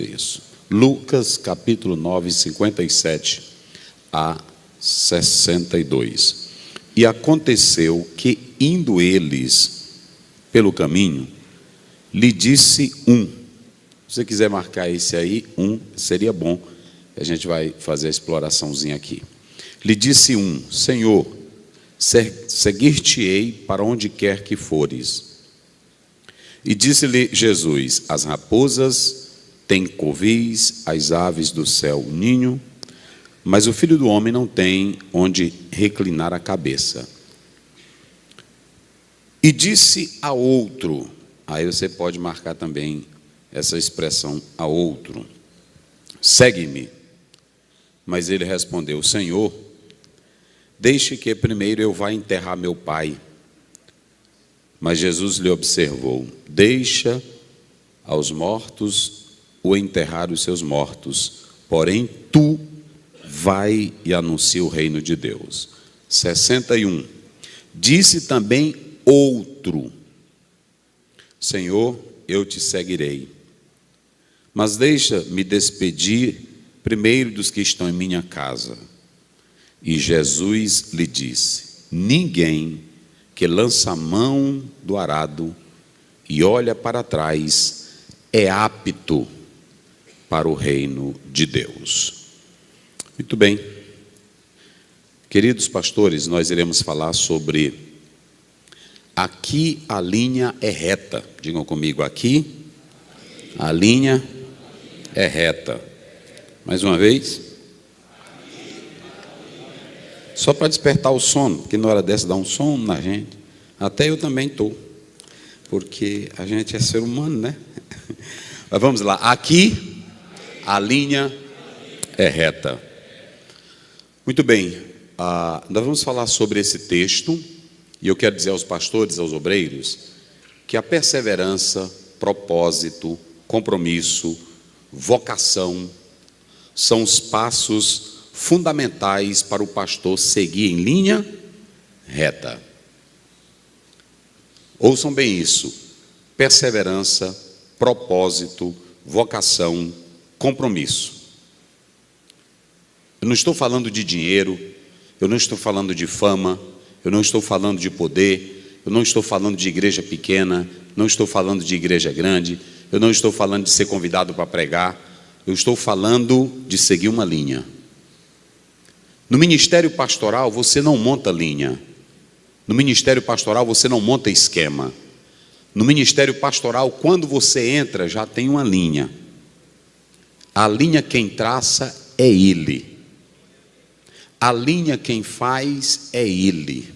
Isso. Lucas capítulo 9, 57 a 62. E aconteceu que, indo eles pelo caminho, lhe disse um. Se você quiser marcar esse aí, seria bom. A gente vai fazer a exploraçãozinha aqui. Lhe disse um: Senhor, seguir-te-ei para onde quer que fores. E disse-lhe Jesus: as raposas têm covis, as aves do céu ninho, mas o Filho do Homem não tem onde reclinar a cabeça. E disse a outro, aí você pode marcar também essa expressão, a outro: segue-me. Mas ele respondeu: Senhor, deixe que primeiro eu vá enterrar meu pai. Mas Jesus lhe observou: deixa aos mortos o enterrar os seus mortos, porém tu vai e anuncia o reino de Deus. 61. Disse também outro: Senhor, eu te seguirei, mas deixa-me despedir primeiro dos que estão em minha casa. E Jesus lhe disse: ninguém que lança a mão do arado e olha para trás é apto para o reino de Deus. Muito bem. Queridos pastores, nós iremos falar sobre aqui a linha é reta. Digam comigo: aqui a linha é reta. Mais uma vez. Só para despertar o sono, porque na hora dessa dá um sono na gente. Até eu também estou, porque a gente é ser humano, né? Mas vamos lá. Aqui a linha é reta. Muito bem. Nós vamos falar sobre esse texto. E eu quero dizer aos pastores, aos obreiros, que a perseverança, propósito, compromisso, vocação são os passos fundamentais para o pastor seguir em linha reta. Ouçam bem isso: perseverança, propósito, vocação, compromisso. Eu não estou falando de dinheiro, eu não estou falando de fama, eu não estou falando de poder, eu não estou falando de igreja pequena, não estou falando de igreja grande, eu não estou falando de ser convidado para pregar, eu estou falando de seguir uma linha. No ministério pastoral você não monta linha. No ministério pastoral você não monta esquema. No ministério pastoral, quando você entra, já tem uma linha. A linha quem traça é Ele. A linha quem faz é Ele.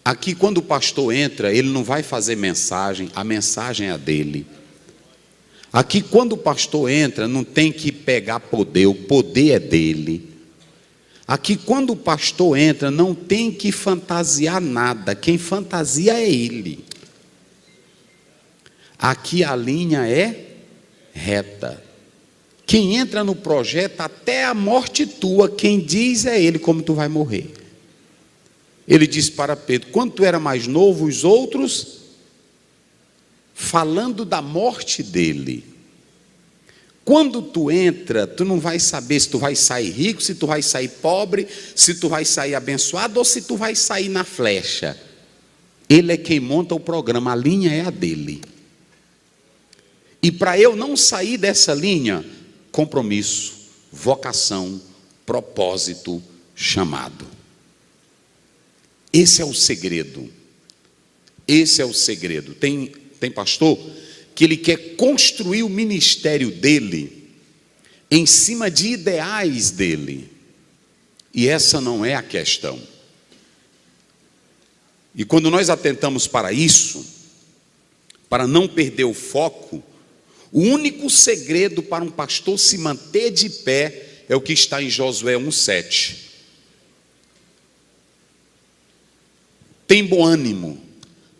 Aqui, quando o pastor entra, ele não vai fazer mensagem, a mensagem é a dele. Aqui, quando o pastor entra, não tem que pegar poder, o poder é dele. Aqui, quando o pastor entra, não tem que fantasiar nada, quem fantasia é ele. Aqui a linha é reta. Quem entra no projeto, até a morte tua, quem diz é ele como tu vai morrer. Ele disse para Pedro: quando tu era mais novo, os outros, falando da morte dele. Quando tu entra, tu não vai saber se tu vai sair rico, se tu vai sair pobre, se tu vai sair abençoado ou se tu vai sair na flecha. Ele é quem monta o programa, a linha é a dele. E para eu não sair dessa linha, compromisso, vocação, propósito, chamado. Esse é o segredo. Esse é o segredo. Tem pastor que ele quer construir o ministério dele em cima de ideais dele. E essa não é a questão. E quando nós atentamos para isso, para não perder o foco, o único segredo para um pastor se manter de pé é o que está em Josué 1:7. Tem bom ânimo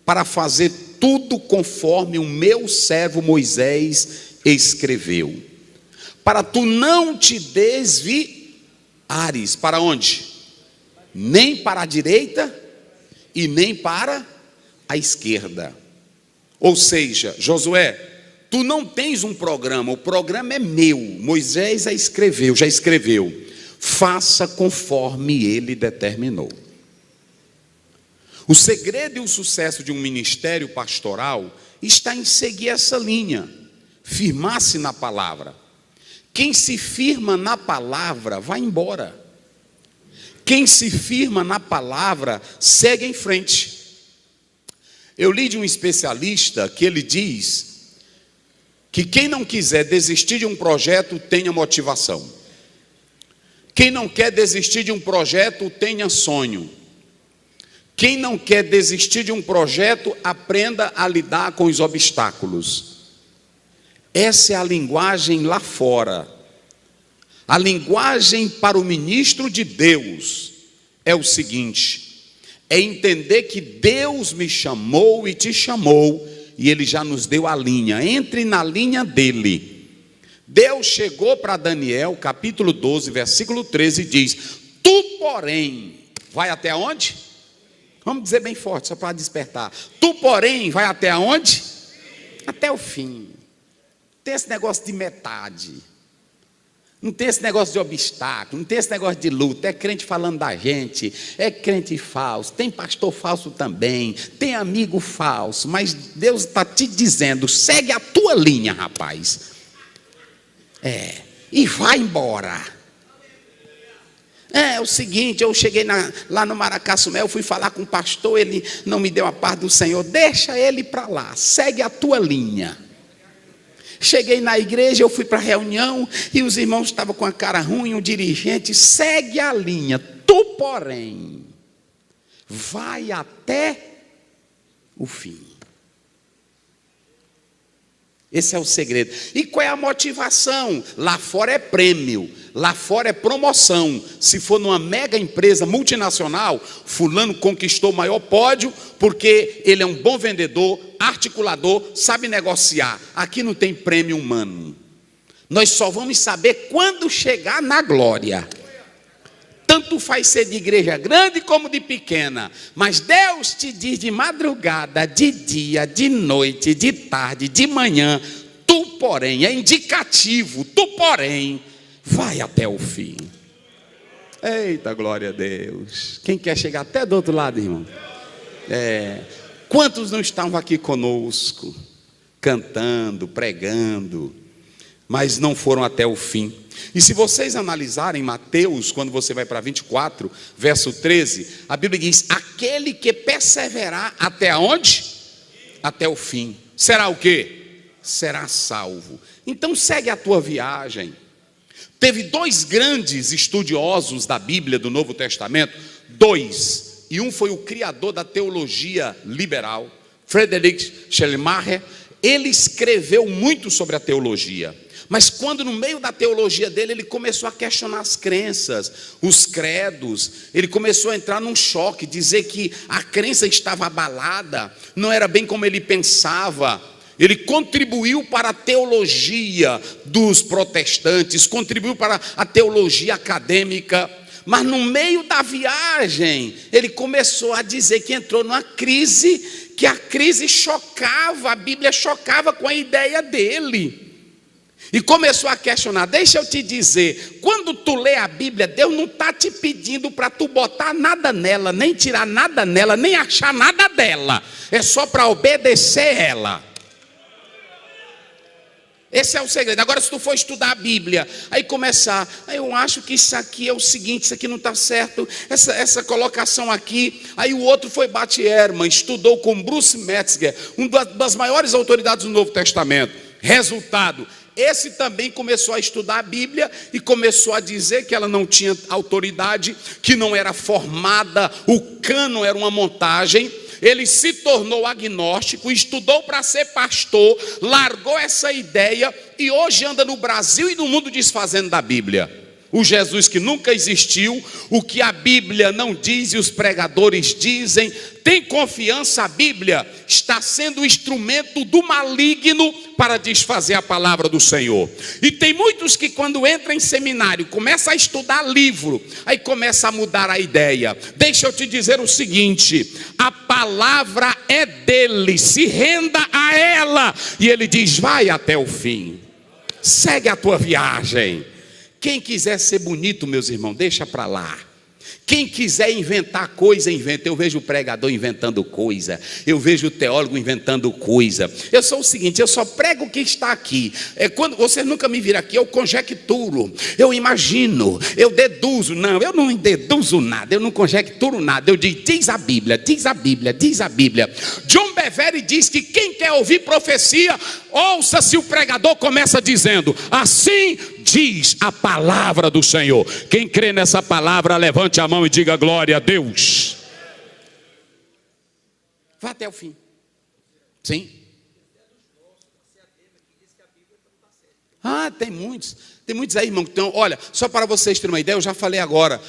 para fazer tudo conforme o meu servo Moisés escreveu, para tu não te desviares. Para onde? Nem para a direita e nem para a esquerda. Ou seja, Josué, Tu não tens um programa, o programa é meu. Moisés já escreveu. Faça conforme ele determinou. O segredo e o sucesso de um ministério pastoral está em seguir essa linha, firmar-se na palavra. Quem se firma na palavra vai embora. Quem se firma na palavra segue em frente. Eu li de um especialista que ele diz que quem não quiser desistir de um projeto tenha motivação. Quem não quer desistir de um projeto tenha sonho. Quem não quer desistir de um projeto aprenda a lidar com os obstáculos. Essa é a linguagem lá fora. A linguagem para o ministro de Deus é o seguinte: é entender que Deus me chamou e te chamou, e Ele já nos deu a linha. Entre na linha dele. Deus chegou para Daniel, capítulo 12, versículo 13, e diz: tu, porém, vai até onde? Vamos dizer bem forte, só para despertar. Tu, porém, vai até onde? Até o fim. Não tem esse negócio de metade. Não tem esse negócio de obstáculo, não tem esse negócio de luta. É crente falando da gente, é crente falso, tem pastor falso também, tem amigo falso. Mas Deus está te dizendo: segue a tua linha, rapaz. E vai embora. É o seguinte, eu cheguei lá no Maracaçumé, eu fui falar com o pastor, ele não me deu a paz do Senhor. Deixa ele para lá, segue a tua linha. Cheguei na igreja, eu fui para a reunião e os irmãos estavam com a cara ruim, o dirigente: segue a linha, tu, porém, vai até o fim. Esse é o segredo. E qual é a motivação? Lá fora é prêmio, lá fora é promoção. Se for numa mega empresa multinacional, fulano conquistou o maior pódio porque ele é um bom vendedor, articulador, sabe negociar. Aqui não tem prêmio humano. Nós só vamos saber quando chegar na glória. Tanto faz ser de igreja grande como de pequena, mas Deus te diz de madrugada, de dia, de noite, de tarde, de manhã: tu, porém, é indicativo, tu, porém, vai até o fim. Eita, glória a Deus. Quem quer chegar até do outro lado, irmão? Quantos não estavam aqui conosco, cantando, pregando, mas não foram até o fim? E se vocês analisarem Mateus, quando você vai para 24, verso 13, a Bíblia diz: aquele que perseverar até onde? Até o fim. Será o quê? Será salvo. Então segue a tua viagem. Teve dois grandes estudiosos da Bíblia do Novo Testamento, dois, e um foi o criador da teologia liberal, Friedrich Schleiermacher. Ele escreveu muito sobre a teologia. Mas quando no meio da teologia dele, ele começou a questionar as crenças, os credos, ele começou a entrar num choque, dizer que a crença estava abalada, não era bem como ele pensava. Ele contribuiu para a teologia dos protestantes, contribuiu para a teologia acadêmica, mas no meio da viagem, ele começou a dizer que entrou numa crise, que a crise chocava, a Bíblia chocava com a ideia dele. E começou a questionar. Deixa eu te dizer, quando tu lê a Bíblia, Deus não está te pedindo para tu botar nada nela, nem tirar nada nela, nem achar nada dela. É só para obedecer ela. Esse é o segredo. Agora, se tu for estudar a Bíblia, aí começar: eu acho que isso aqui é o seguinte, isso aqui não está certo, essa colocação aqui. Aí o outro foi Bart Ehrman, estudou com Bruce Metzger, uma das maiores autoridades do Novo Testamento. Resultado: esse também começou a estudar a Bíblia e começou a dizer que ela não tinha autoridade, que não era formada, o cânon era uma montagem. Ele se tornou agnóstico, estudou para ser pastor, largou essa ideia e hoje anda no Brasil e no mundo desfazendo da Bíblia. o Jesus que nunca existiu, o que a Bíblia não diz e os pregadores dizem. Tem confiança, a Bíblia está sendo o instrumento do maligno para desfazer a palavra do Senhor. E tem muitos que quando entram em seminário, começam a estudar livro, aí começa a mudar a ideia. Deixa eu te dizer o seguinte, a palavra é dele, se renda a ela. E ele diz, vai até o fim, segue a tua viagem. Quem quiser ser bonito, meus irmãos, deixa para lá. Quem quiser inventar coisa, inventa. Eu vejo o pregador inventando coisa, eu vejo o teólogo inventando coisa. Eu sou o seguinte, eu só prego o que está aqui. Quando você nunca me vir aqui, eu conjecturo, eu imagino, eu deduzo. Não, eu não deduzo nada, eu não conjecturo nada. Eu digo, diz a Bíblia, diz a Bíblia, diz a Bíblia. John Bevere diz que quem quer ouvir profecia, ouça se o pregador começa dizendo, assim diz a palavra do Senhor. Quem crê nessa palavra, levante a mão e diga glória a Deus. Vá até o fim. Sim. Tem muitos aí, irmão. Então, olha, só para vocês terem uma ideia, eu já falei agora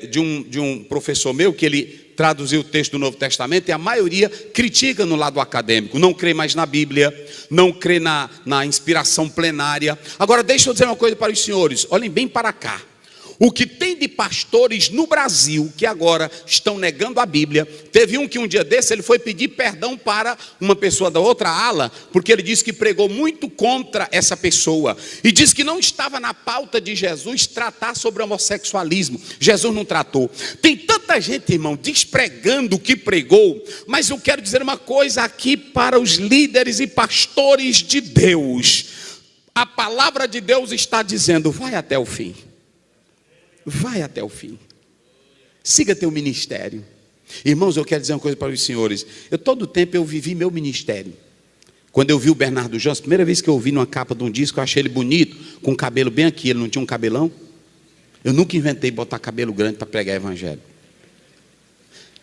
de um professor meu que ele traduziu o texto do Novo Testamento e a maioria critica no lado acadêmico, não crê mais na Bíblia, não crê na inspiração plenária. Agora deixa eu dizer uma coisa para os senhores, olhem bem para cá. O que tem de pastores no Brasil que agora estão negando a Bíblia. Teve um que um dia desse ele foi pedir perdão para uma pessoa da outra ala, porque ele disse que pregou muito contra essa pessoa e disse que não estava na pauta de Jesus tratar sobre homossexualismo. Jesus não tratou. Tem tanta gente, irmão, despregando o que pregou, mas eu quero dizer uma coisa aqui para os líderes e pastores de Deus. A palavra de Deus está dizendo, vai até o fim. Vai até o fim. Siga teu ministério. Irmãos, eu quero dizer uma coisa para os senhores. Todo o tempo eu vivi meu ministério. Quando eu vi o Bernardo Jones, a primeira vez que eu vi numa capa de um disco, eu achei ele bonito, com o cabelo bem aqui. Ele não tinha um cabelão. Eu nunca inventei botar cabelo grande para pregar evangelho.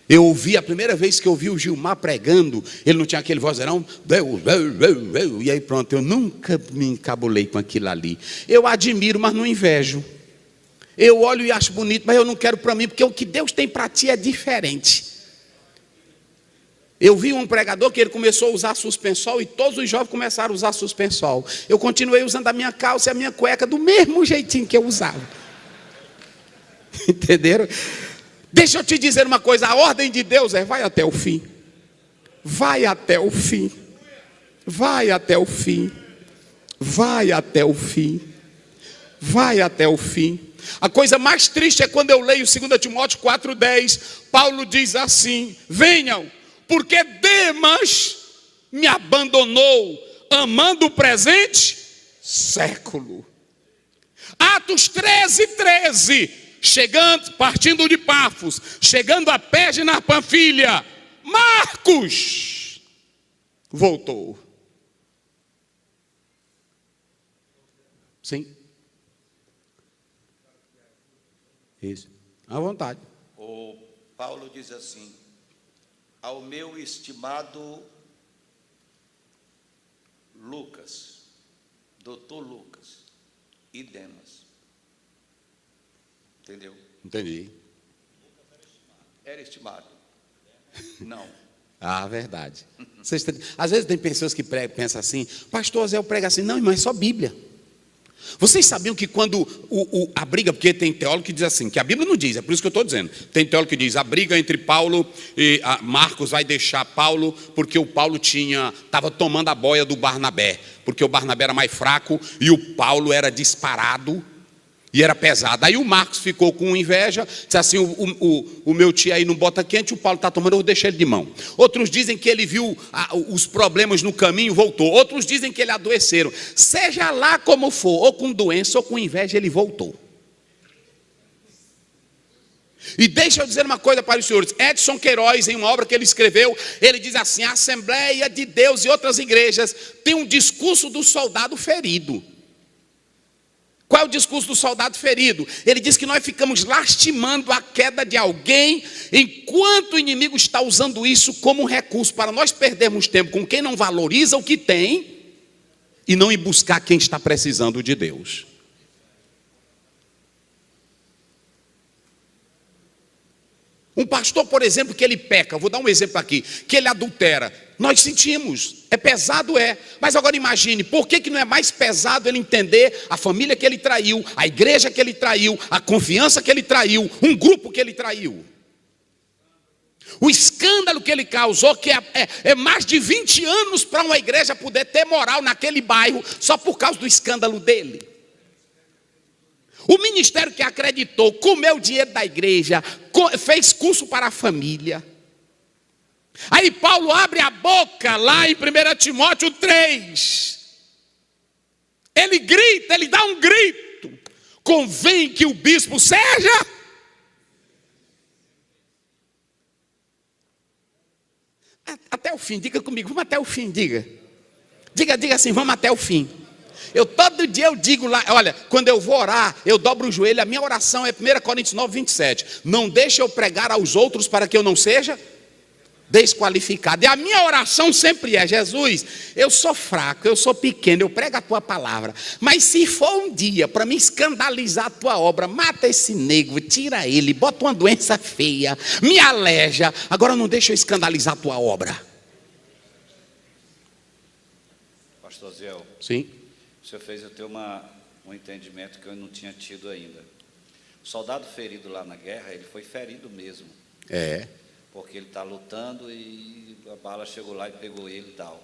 Eu ouvi, a primeira vez que eu vi o Gilmar pregando, ele não tinha aquele vozeirão, e aí pronto, eu nunca me encabulei com aquilo ali. Eu admiro, mas não invejo. Eu olho e acho bonito, mas eu não quero para mim, porque o que Deus tem para ti é diferente. Eu vi um pregador que ele começou a usar suspensol e todos os jovens começaram a usar suspensol. Eu continuei usando a minha calça e a minha cueca do mesmo jeitinho que eu usava. Entenderam? Deixa eu te dizer uma coisa, a ordem de Deus é vai até o fim. Vai até o fim. Vai até o fim. Vai até o fim. Vai até o fim. A coisa mais triste é quando eu leio 2 Timóteo 4,10. Paulo diz assim, venham, porque Demas me abandonou, amando o presente século. Atos 13:13. Partindo de Pafos, chegando a Perge na Panfilha, Marcos voltou. Sim. Isso. À vontade. O Paulo diz assim, ao meu estimado Lucas, doutor Lucas e Demas. Entendeu? Entendi. Era estimado. Não. Verdade. Às vezes tem pessoas que pensam assim, pastor Zé prega assim, não, irmão, é só Bíblia. Vocês sabiam que quando a briga, porque tem teólogo que diz assim, que a Bíblia não diz, é por isso que eu estou dizendo. Tem teólogo que diz, a briga entre Paulo e Marcos vai deixar Paulo, porque o Paulo estava tomando a boia do Barnabé, porque o Barnabé era mais fraco e o Paulo era disparado e era pesado. Aí o Marcos ficou com inveja, disse assim, o meu tio aí não bota quente, o Paulo está tomando, eu vou deixar ele de mão. Outros dizem que ele viu os problemas no caminho, voltou. Outros dizem que ele adoeceram. Seja lá como for, ou com doença ou com inveja, ele voltou. E deixa eu dizer uma coisa para os senhores. Edson Queiroz, em uma obra que ele escreveu, ele diz assim, a Assembleia de Deus e outras igrejas tem um discurso do soldado ferido. Qual é o discurso do soldado ferido? Ele diz que nós ficamos lastimando a queda de alguém, enquanto o inimigo está usando isso como um recurso para nós perdermos tempo com quem não valoriza o que tem e não ir buscar quem está precisando de Deus. Um pastor, por exemplo, que ele peca, vou dar um exemplo aqui, que ele adultera, nós sentimos, é pesado, mas agora imagine, por que não é mais pesado ele entender a família que ele traiu, a igreja que ele traiu, a confiança que ele traiu, um grupo que ele traiu? O escândalo que ele causou, que é mais de 20 anos para uma igreja poder ter moral naquele bairro, só por causa do escândalo dele. O ministério que acreditou, comeu o dinheiro da igreja, fez curso para a família. Aí Paulo abre a boca lá em 1 Timóteo 3. Ele grita, ele dá um grito. Convém que o bispo seja... Até o fim, diga comigo, vamos até o fim, diga. Diga assim, vamos até o fim. Todo dia eu digo lá, olha, quando eu vou orar, eu dobro o joelho, a minha oração é 1 Coríntios 9, 27. Não deixe eu pregar aos outros para que eu não seja desqualificado. E a minha oração sempre é: Jesus, eu sou fraco, eu sou pequeno, eu prego a tua palavra, mas se for um dia para me escandalizar a tua obra, mata esse negro, tira ele, bota uma doença feia, me aleja, agora não deixa eu escandalizar a tua obra. Pastor Zéu, sim, o senhor fez eu ter um entendimento que eu não tinha tido ainda. O soldado ferido lá na guerra, ele foi ferido mesmo. Porque ele está lutando e a bala chegou lá e pegou ele e tal.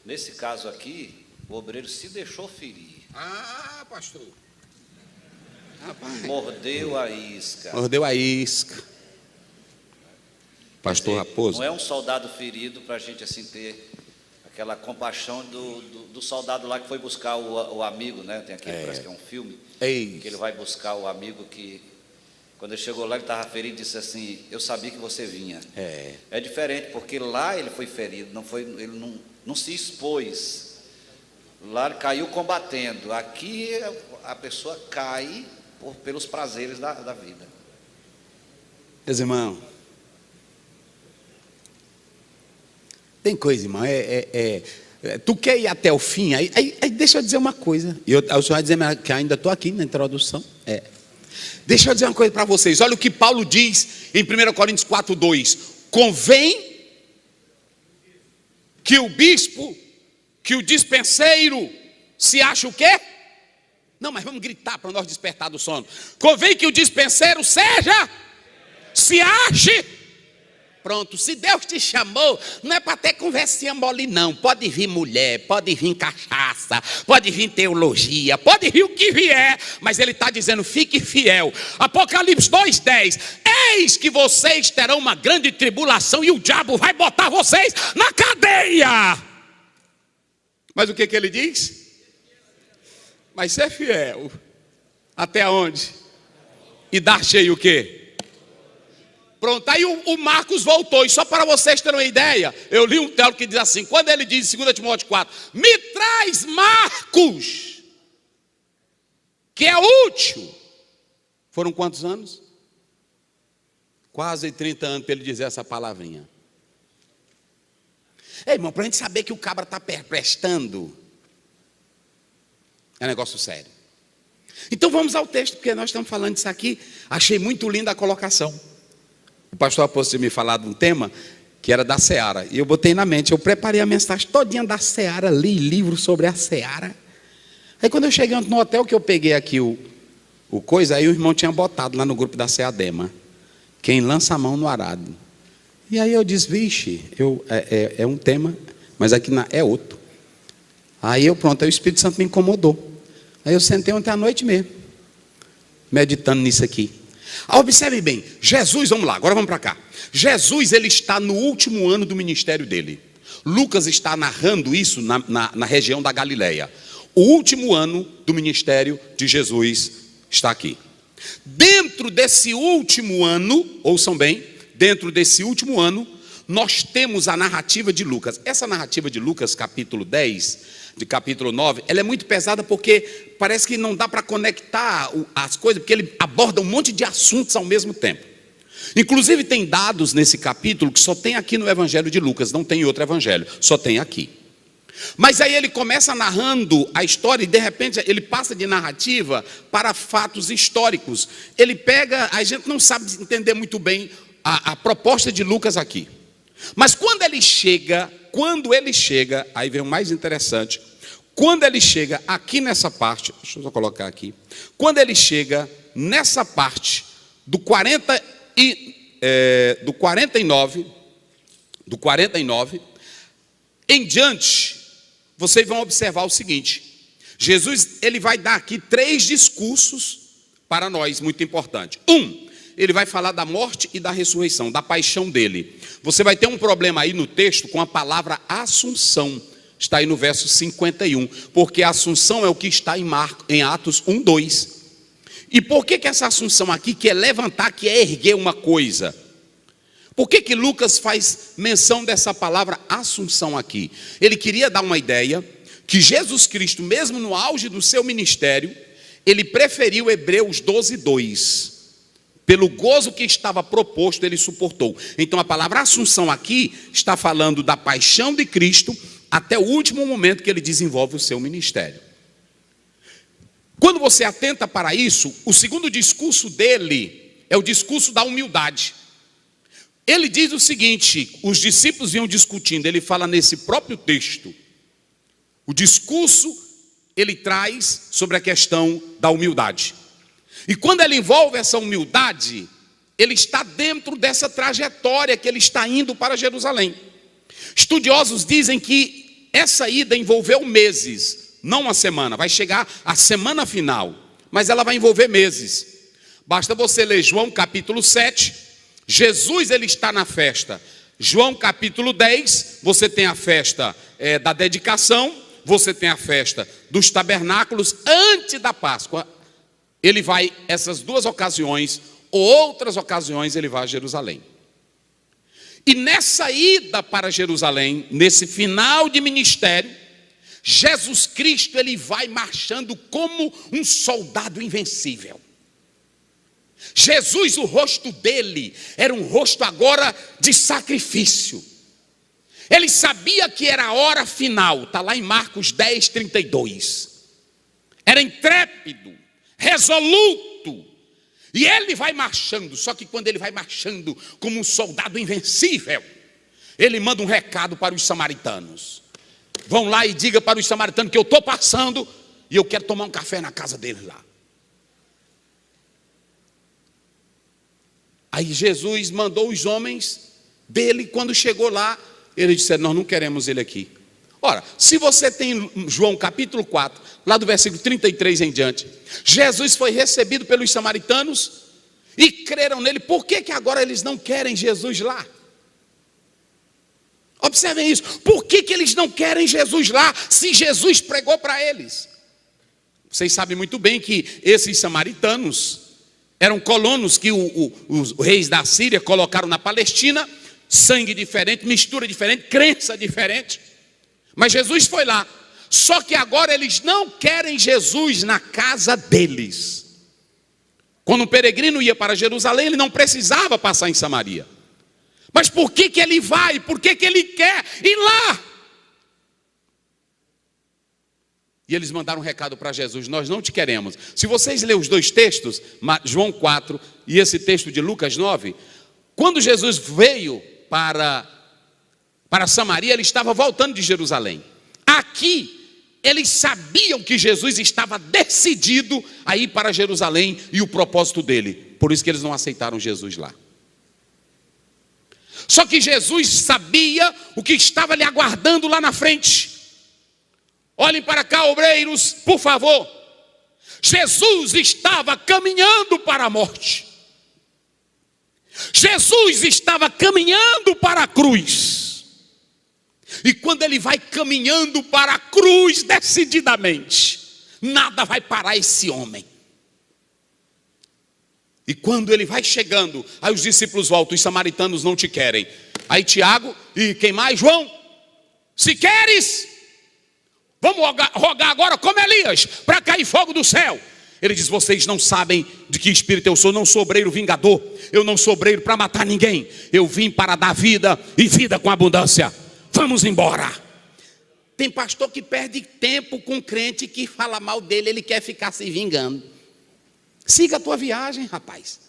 Nesse caso aqui, o obreiro se deixou ferir. Ah, pastor. Mordeu a isca. Mordeu a isca. Pastor Raposo. Não é um soldado ferido para a gente assim ter aquela compaixão do soldado lá que foi buscar o amigo, né? Tem aquele, parece que é um filme, que ele vai buscar o amigo que... Quando ele chegou lá, ele estava ferido e disse assim: eu sabia que você vinha. É diferente, porque lá ele foi ferido, ele não se expôs. Lá ele caiu combatendo. Aqui a pessoa cai pelos prazeres da vida. Meus irmãos, tem coisa, irmão, tu quer ir até o fim? Aí deixa eu dizer uma coisa. O senhor vai dizer que ainda estou aqui na introdução. Deixa eu dizer uma coisa para vocês. Olha o que Paulo diz em 1 Coríntios 4, 2. Convém que o bispo, que o dispenseiro se ache o quê? Não, mas vamos gritar para nós despertar do sono. Convém que o dispenseiro se ache. Pronto, se Deus te chamou, não é para ter conversinha mole não. Pode vir mulher, pode vir cachaça, pode vir teologia, pode vir o que vier, mas ele está dizendo: fique fiel. Apocalipse 2:10. Eis que vocês terão uma grande tribulação e o diabo vai botar vocês na cadeia. Mas o que ele diz? Mas ser fiel até onde? E dar cheio o quê? Pronto, aí o Marcos voltou. E só para vocês terem uma ideia, eu li um teólogo que diz assim, quando ele diz em 2 Timóteo 4, me traz Marcos, que é útil. Foram quantos anos? Quase 30 anos para ele dizer essa palavrinha. Ei, irmão, para a gente saber que o cabra está prestando, é um negócio sério. Então vamos ao texto, porque nós estamos falando disso aqui. Achei muito linda a colocação. O pastor Apóstolo tinha me falado de um tema que era da Seara, e eu botei na mente, eu preparei a mensagem todinha da Seara, li livro sobre a Seara. Aí quando eu cheguei no hotel, que eu peguei aqui o coisa, aí o irmão tinha botado lá no grupo da Seadema, quem lança a mão no arado. E aí eu disse, vixe, é um tema, mas aqui é outro. Aí aí o Espírito Santo me incomodou. Aí eu sentei ontem à noite mesmo, meditando nisso aqui. Observe bem, Jesus, vamos lá, agora vamos para cá. Jesus, ele está no último ano do ministério dele. Lucas está narrando isso na região da Galileia. O último ano do ministério de Jesus está aqui. Dentro desse último ano, ouçam bem, dentro desse último ano, nós temos a narrativa de Lucas. Essa narrativa de Lucas, capítulo 10, de capítulo 9, ela é muito pesada porque parece que não dá para conectar as coisas, porque ele aborda um monte de assuntos ao mesmo tempo. Inclusive tem dados nesse capítulo que só tem aqui no Evangelho de Lucas, não tem em outro evangelho, só tem aqui. Mas aí ele começa narrando a história e de repente ele passa de narrativa para fatos históricos. Ele pega, a gente não sabe entender muito bem a proposta de Lucas aqui. Mas quando ele chega, aí vem o mais interessante. Quando ele chega aqui nessa parte, deixa eu só colocar aqui. Quando ele chega nessa parte do 49 em diante, vocês vão observar o seguinte: Jesus, ele vai dar aqui 3 discursos para nós, muito importante. Ele vai falar da morte e da ressurreição, da paixão dele. Você vai ter um problema aí no texto com a palavra assunção. Está aí no verso 51, porque a assunção é o que está em Atos 1:2. E por que essa assunção aqui, que é levantar, que é erguer uma coisa? Por que Lucas faz menção dessa palavra assunção aqui? Ele queria dar uma ideia que Jesus Cristo, mesmo no auge do seu ministério, ele preferiu Hebreus 12:2. Pelo gozo que estava proposto, ele suportou. Então a palavra assunção aqui está falando da paixão de Cristo até o último momento que ele desenvolve o seu ministério. Quando você atenta para isso, o segundo discurso dele é o discurso da humildade. Ele diz o seguinte: os discípulos vinham discutindo, ele fala nesse próprio texto. O discurso ele traz sobre a questão da humildade. E quando ele envolve essa humildade, ele está dentro dessa trajetória que ele está indo para Jerusalém. Estudiosos dizem que essa ida envolveu meses, não uma semana. Vai chegar a semana final, mas ela vai envolver meses. Basta você ler João capítulo 7, Jesus ele está na festa. João capítulo 10, você tem a festa da dedicação, você tem a festa dos tabernáculos antes da Páscoa. Ele vai, essas 2 ocasiões, ou outras ocasiões, ele vai a Jerusalém. E nessa ida para Jerusalém, nesse final de ministério, Jesus Cristo, ele vai marchando como um soldado invencível. Jesus, o rosto dele, era um rosto agora de sacrifício. Ele sabia que era a hora final, está lá em Marcos 10:32. Era intrépido, resoluto, e ele vai marchando. Só que quando ele vai marchando como um soldado invencível, ele manda um recado para os samaritanos: vão lá e diga para os samaritanos que eu estou passando e eu quero tomar um café na casa deles lá. Aí Jesus mandou os homens dele. Quando chegou lá, eles disseram: nós não queremos ele aqui. Ora, se você tem João capítulo 4, lá do versículo 33 em diante, Jesus foi recebido pelos samaritanos e creram nele. Por que agora eles não querem Jesus lá? Observem isso. Por que eles não querem Jesus lá, se Jesus pregou para eles? Vocês sabem muito bem que esses samaritanos eram colonos que os reis da Síria colocaram na Palestina. Sangue diferente, mistura diferente, crença diferente. Mas Jesus foi lá. Só que agora eles não querem Jesus na casa deles. Quando um peregrino ia para Jerusalém, ele não precisava passar em Samaria. Mas por que ele vai? Por que ele quer ir lá? E eles mandaram um recado para Jesus: nós não te queremos. Se vocês lerem os 2 textos, João 4 e esse texto de Lucas 9, quando Jesus veio para Samaria, ele estava voltando de Jerusalém. Aqui, eles sabiam que Jesus estava decidido a ir para Jerusalém e o propósito dele. Por isso que eles não aceitaram Jesus lá. Só que Jesus sabia o que estava lhe aguardando lá na frente. Olhem para cá, obreiros, por favor. Jesus estava caminhando para a morte. Jesus estava caminhando para a cruz. E quando ele vai caminhando para a cruz decididamente, nada vai parar esse homem. E quando ele vai chegando, aí os discípulos voltam: os samaritanos não te querem. Aí Tiago e quem mais? João: se queres, vamos rogar agora como Elias, para cair fogo do céu. Ele diz: vocês não sabem de que espírito eu sou. Não sou obreiro vingador, eu não sou obreiro para matar ninguém. Eu vim para dar vida e vida com abundância. Vamos embora. Tem pastor que perde tempo com crente que fala mal dele, ele quer ficar se vingando. Siga a tua viagem, rapaz.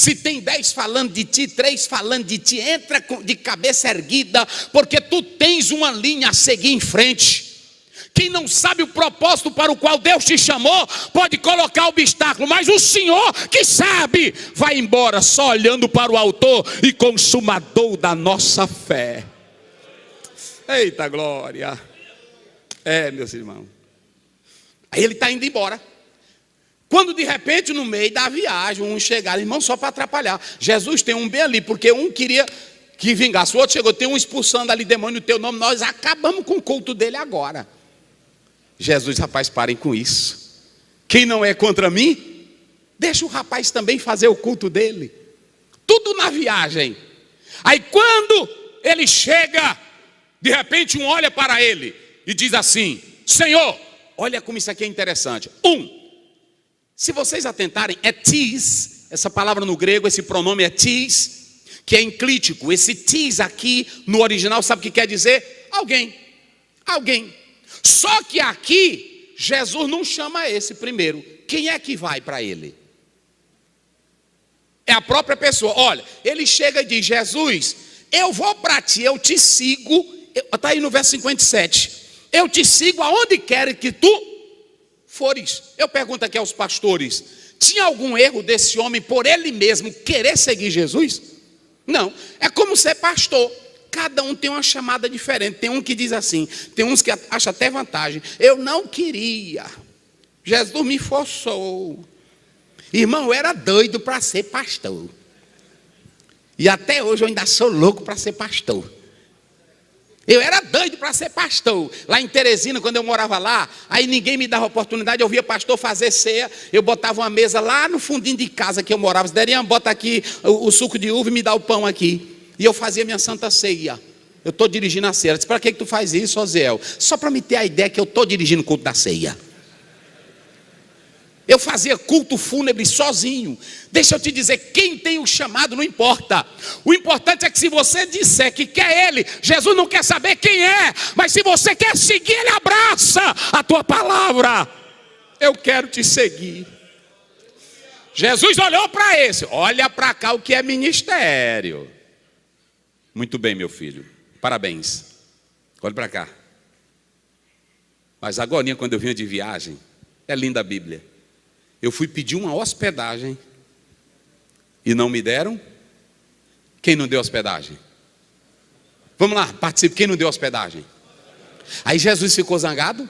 Se tem 10 falando de ti, 3 falando de ti, entra de cabeça erguida, porque tu tens uma linha a seguir em frente. Quem não sabe o propósito para o qual Deus te chamou, pode colocar obstáculo, mas o Senhor que sabe, vai embora só olhando para o autor e consumador da nossa fé. Eita glória! Meus irmãos. Aí ele está indo embora. Quando de repente no meio da viagem, um chegaram, irmão, só para atrapalhar. Jesus tem um bem ali, porque um queria que vingasse, o outro chegou, tem um expulsando ali demônio no teu nome, nós acabamos com o culto dele agora. Jesus, rapaz, parem com isso. Quem não é contra mim, deixa o rapaz também fazer o culto dele. Tudo na viagem. Aí quando ele chega, de repente um olha para ele e diz assim: Senhor, olha como isso aqui é interessante. Se vocês atentarem, é tis, essa palavra no grego, esse pronome é tis, que é enclítico. Esse tis aqui no original, sabe o que quer dizer? Alguém. Só que aqui, Jesus não chama esse primeiro. Quem é que vai para ele? É a própria pessoa. Olha, ele chega e diz: Jesus, eu vou para ti, eu te sigo. Está aí no verso 57. Eu te sigo aonde quer que tu fores. Eu pergunto aqui aos pastores: tinha algum erro desse homem por ele mesmo querer seguir Jesus? Não. É como ser pastor. Cada um tem uma chamada diferente. Tem um que diz assim, tem uns que acham até vantagem. Eu não queria, Jesus me forçou. Irmão, eu era doido para ser pastor. E até hoje eu ainda sou louco para ser pastor. Eu era doido para ser pastor. Lá em Teresina, quando eu morava lá, aí ninguém me dava oportunidade. Eu via pastor fazer ceia. Eu botava uma mesa lá no fundinho de casa que eu morava. Se deriam, bota aqui o suco de uva e me dá o pão aqui. E eu fazia minha santa ceia. Eu estou dirigindo a ceia. Eu disse: para que tu faz isso, Oziel? Só para me ter a ideia que eu estou dirigindo o culto da ceia. Eu fazia culto fúnebre sozinho. Deixa eu te dizer, quem tem o chamado não importa. O importante é que se você disser que quer ele, Jesus não quer saber quem é. Mas se você quer seguir, ele abraça a tua palavra. Eu quero te seguir. Jesus olhou para esse. Olha para cá o que é ministério. Muito bem, meu filho, parabéns. Olha para cá. Mas agora, quando eu vinha de viagem, é linda a Bíblia. Eu fui pedir uma hospedagem e não me deram. Quem não deu hospedagem? Vamos lá, participe. Quem não deu hospedagem? Aí Jesus ficou zangado?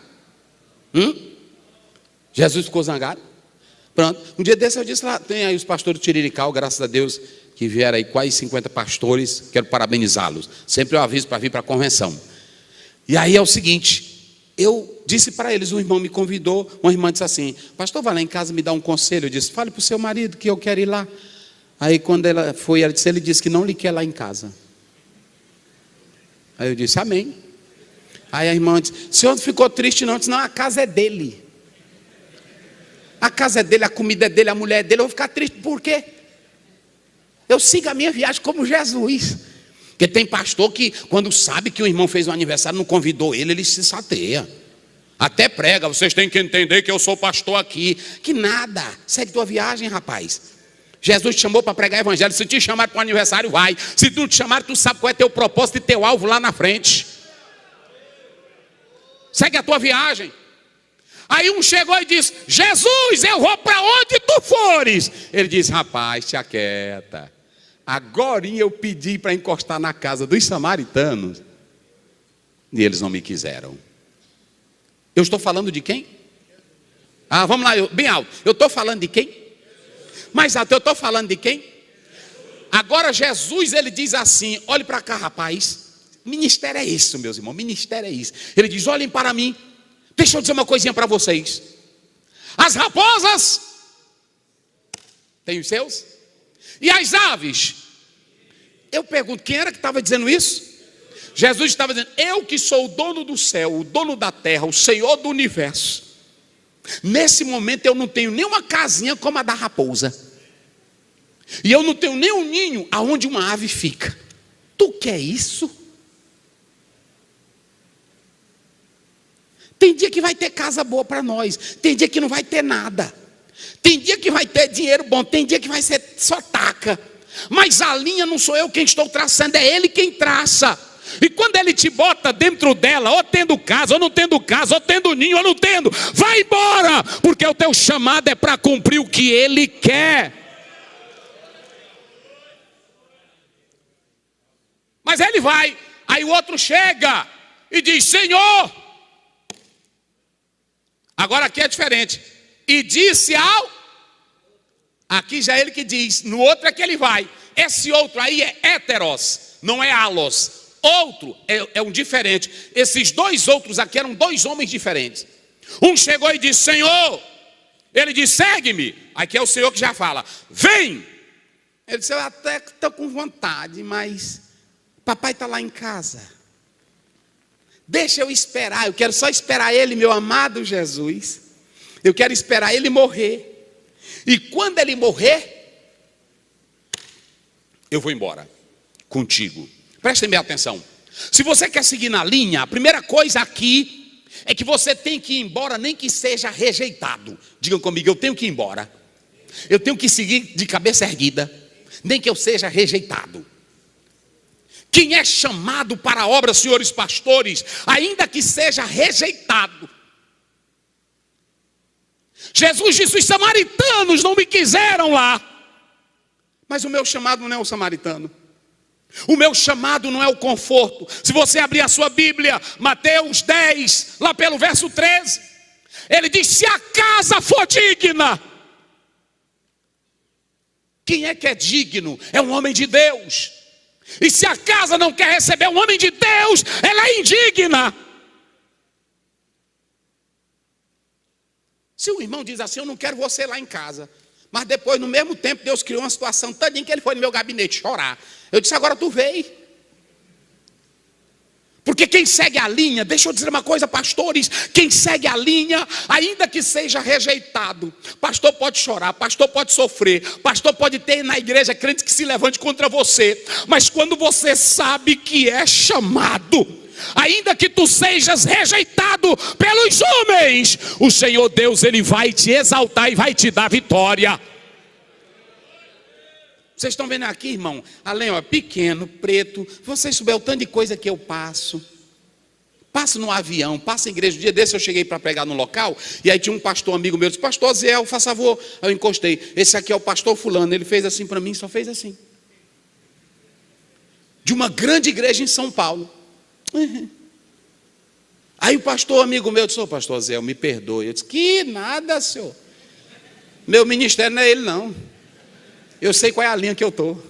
Jesus ficou zangado? Pronto. Um dia desse eu disse lá, tem aí os pastores do Tirirical, graças a Deus, que vieram aí quase 50 pastores, quero parabenizá-los. Sempre eu aviso para vir para a convenção. E aí é o seguinte, eu disse para eles, um irmão me convidou, uma irmã disse assim: pastor, vai lá em casa me dar um conselho. Eu disse: fale para o seu marido que eu quero ir lá. Aí quando ela foi, ele disse que não lhe quer lá em casa. Aí eu disse: amém. Aí a irmã disse: o senhor ficou triste não? Eu disse: não, a casa é dele. A casa é dele, a comida é dele, a mulher é dele. Eu vou ficar triste por quê? Eu sigo a minha viagem como Jesus. Porque tem pastor que, quando sabe que o irmão fez um aniversário, não convidou ele, ele se sateia. Até prega: vocês têm que entender que eu sou pastor aqui. Que nada, segue tua viagem, rapaz. Jesus te chamou para pregar evangelho. Se te chamar para o aniversário, vai. Se não te chamar, tu sabe qual é teu propósito e teu alvo lá na frente. Segue a tua viagem. Aí um chegou e disse: Jesus, eu vou para onde tu fores. Ele disse: rapaz, te aquieta. Agorinha eu pedi para encostar na casa dos samaritanos e eles não me quiseram. Eu estou falando de quem? Vamos lá, bem alto. Eu estou falando de quem? Mais alto, eu estou falando de quem? Agora Jesus, ele diz assim: olhe para cá, rapaz. Ministério é isso, meus irmãos, ministério é isso. Ele diz: olhem para mim. Deixa eu dizer uma coisinha para vocês. As raposas têm os seus, e as aves. Eu pergunto, quem era que estava dizendo isso? Jesus estava dizendo: eu que sou o dono do céu, o dono da terra, o Senhor do universo. Nesse momento eu não tenho nenhuma casinha como a da raposa. E eu não tenho nem um ninho aonde uma ave fica. Tu quer isso? Tem dia que vai ter casa boa para nós, tem dia que não vai ter nada. Tem dia que vai ter dinheiro bom, tem dia que vai ser só taca. Mas a linha não sou eu quem estou traçando, é Ele quem traça. E quando Ele te bota dentro dela, ou tendo casa, ou não tendo casa, ou tendo ninho, ou não tendo, vai embora, porque o teu chamado é para cumprir o que Ele quer. Mas ele vai, aí o outro chega e diz: Senhor, agora aqui é diferente. E disse ao, aqui já é ele que diz, no outro é que ele vai. Esse outro aí é heteros, não é alos. Outro é um diferente. Esses dois outros aqui eram dois homens diferentes. Um chegou e disse: Senhor. Ele disse: segue-me. Aqui é o Senhor que já fala: vem. Ele disse: eu até estou com vontade, mas papai está lá em casa. Deixa eu esperar. Eu quero só esperar ele, meu amado Jesus. Eu quero esperar ele morrer. E quando ele morrer, eu vou embora contigo. Prestem bem atenção. Se você quer seguir na linha, a primeira coisa aqui é que você tem que ir embora, nem que seja rejeitado. Digam comigo: eu tenho que ir embora. Eu tenho que seguir de cabeça erguida, nem que eu seja rejeitado. Quem é chamado para a obra, senhores pastores, ainda que seja rejeitado. Jesus disse: os samaritanos não me quiseram lá. Mas o meu chamado não é o samaritano. O meu chamado não é o conforto. Se você abrir a sua Bíblia, Mateus 10, lá pelo verso 13, ele diz: se a casa for digna. Quem é que é digno? É um homem de Deus. E se a casa não quer receber um homem de Deus, ela é indigna. Se o irmão diz assim: eu não quero você lá em casa, mas depois, no mesmo tempo, Deus criou uma situação tadinha que ele foi no meu gabinete chorar. Eu disse: agora tu veio. Porque quem segue a linha, deixa eu dizer uma coisa, pastores, quem segue a linha, ainda que seja rejeitado, pastor pode chorar, pastor pode sofrer, pastor pode ter na igreja crente que se levante contra você, mas quando você sabe que é chamado, ainda que tu sejas rejeitado pelos homens, o Senhor Deus, Ele vai te exaltar e vai te dar vitória. Vocês estão vendo aqui, irmão? Além, ó, pequeno, preto. Vocês souberam o tanto de coisa que eu passo. Passo no avião, passo em igreja. Um dia desse eu cheguei para pregar no local, e aí tinha um pastor amigo meu, disse: pastor Zé, faz favor. Eu encostei: esse aqui é o pastor fulano. Ele fez assim para mim, só fez assim. De uma grande igreja em São Paulo. Aí o pastor amigo meu disse: ô pastor Zé, me perdoe. Eu disse: que nada, senhor. Meu ministério não é ele não. Eu sei qual é a linha que eu estou.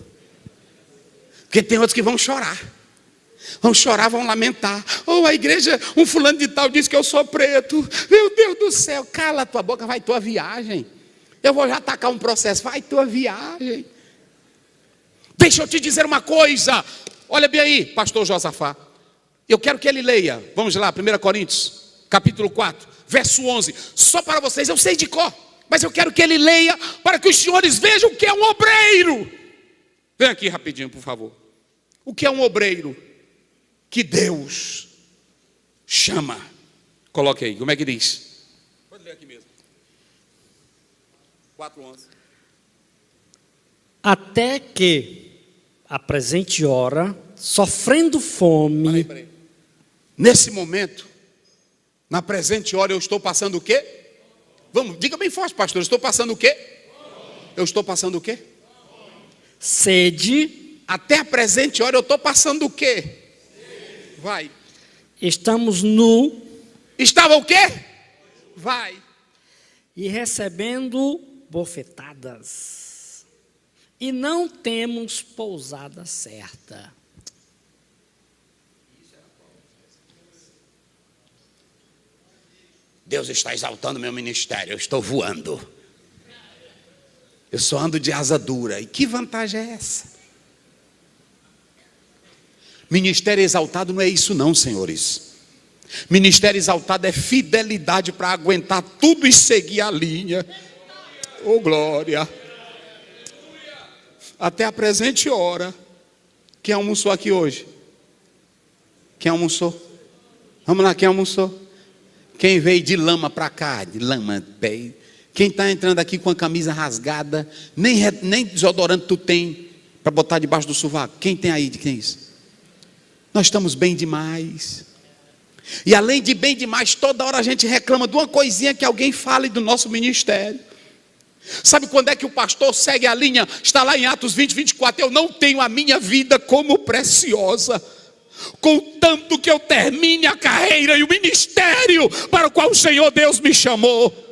Porque tem outros que vão chorar. Vão chorar, vão lamentar. Ou a igreja, um fulano de tal disse que eu sou preto. Meu Deus do céu, cala a tua boca, vai tua viagem. Eu vou já atacar um processo, vai tua viagem. Deixa eu te dizer uma coisa. Olha bem aí, pastor Josafá. Eu quero que ele leia. Vamos lá, 1 Coríntios, capítulo 4, verso 11. Só para vocês, eu sei de cor. Mas eu quero que ele leia para que os senhores vejam o que é um obreiro. Vem aqui rapidinho, por favor. O que é um obreiro? Que Deus chama. Coloque aí, como é que diz? Pode ler aqui mesmo. 4:11. Até que a presente hora, sofrendo fome. Peraí. Nesse momento, na presente hora, eu estou passando o quê? Vamos, diga bem forte, pastor. Eu estou passando o quê? Eu estou passando o quê? Sede. Até a presente hora eu estou passando o quê? Vai. Estamos nu. Estava o quê? Vai. E recebendo bofetadas. E não temos pousada certa. Deus está exaltando meu ministério, eu estou voando. Eu só ando de asa dura. E que vantagem é essa? Ministério exaltado não é isso não, senhores. Ministério exaltado é fidelidade para aguentar tudo e seguir a linha. Oh, glória. Até a presente hora. Quem almoçou aqui hoje? Quem almoçou? Vamos lá, quem almoçou? Quem veio de lama para cá? De lama, quem Quem está entrando aqui com a camisa rasgada, nem desodorante tu tem para botar debaixo do sovaco. Quem tem aí? Quem é isso? Nós estamos bem demais. E além de bem demais, toda hora a gente reclama de uma coisinha que alguém fale do nosso ministério. Sabe quando é que o pastor segue a linha? Está lá em Atos 20, 24. Eu não tenho a minha vida como preciosa, contanto que eu termine a carreira e o ministério para o qual o Senhor Deus me chamou.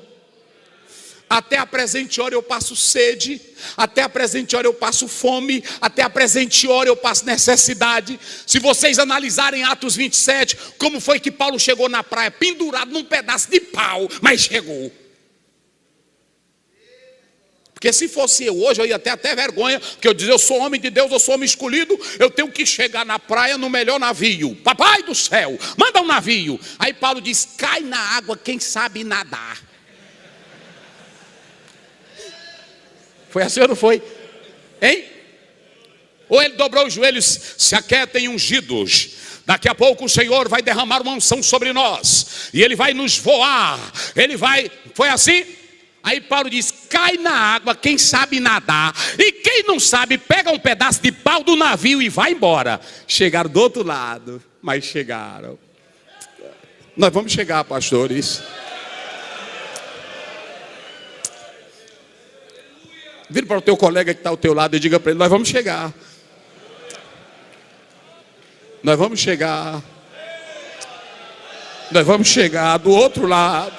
Até a presente hora eu passo sede, até a presente hora eu passo fome, até a presente hora eu passo necessidade. Se vocês analisarem Atos 27, como foi que Paulo chegou na praia? Pendurado num pedaço de pau, mas chegou. Porque se fosse eu hoje, eu ia ter até vergonha, porque eu dizia, eu sou homem de Deus, eu sou homem escolhido, eu tenho que chegar na praia no melhor navio. Papai do céu, manda um navio. Aí Paulo diz, cai na água quem sabe nadar. Foi assim ou não foi? Hein? Ou ele dobrou os joelhos, se aquietem ungidos. Daqui a pouco o Senhor vai derramar uma unção sobre nós. E Ele vai nos voar. Foi assim? Aí Paulo diz, cai na água quem sabe nadar. E quem não sabe, pega um pedaço de pau do navio e vai embora. Chegaram do outro lado, mas chegaram. Nós vamos chegar, pastores. Vira para o teu colega que está ao teu lado e diga para ele, nós vamos chegar. Nós vamos chegar. Nós vamos chegar do outro lado.